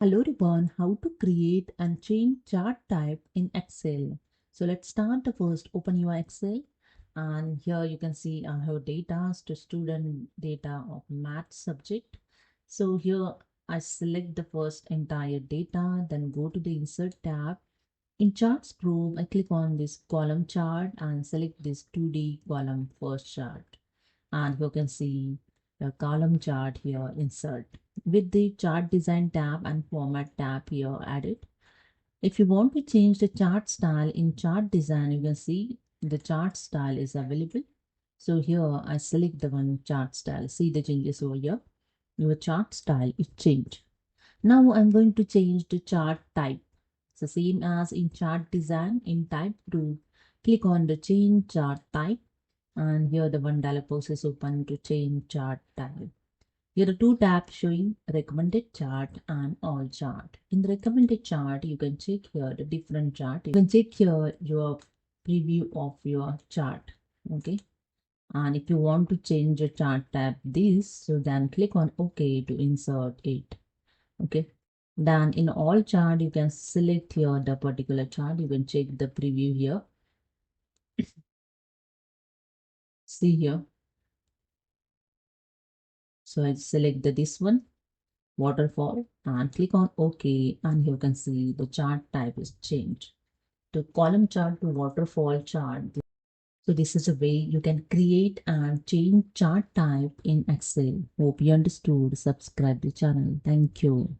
Hello everyone, how to create and change chart type in Excel. So let's start. First open your Excel, and here you can see I have data to student data of math subject. So here I select the first entire data, then go to the insert tab. In charts group, I click on this column chart and select this 2D column first chart. And you can see the column chart here insert with the chart design tab and format tab here added. If you want to change the chart style in chart design, you can see the chart style is available. So here I select the one chart style. See the changes over here. Your chart style is changed. Now I'm going to change the chart type. It's the same as in chart design. In type 2, click on the change chart type, and here the one dialog box is open to change chart type. Here are two tabs showing recommended chart and all chart. In the recommended chart, you can check here the different chart. You can check here your preview of your chart. Okay. And if you want to change the chart tab this, so then click on OK to insert it. Okay. Then in all chart, you can select here the particular chart. You can check the preview here. See here. So I select this one, waterfall, and click on OK, and you can see the chart type is changed to column chart to waterfall chart. So this is a way you can create and change chart type in Excel. Hope you understood. Subscribe the channel. Thank you.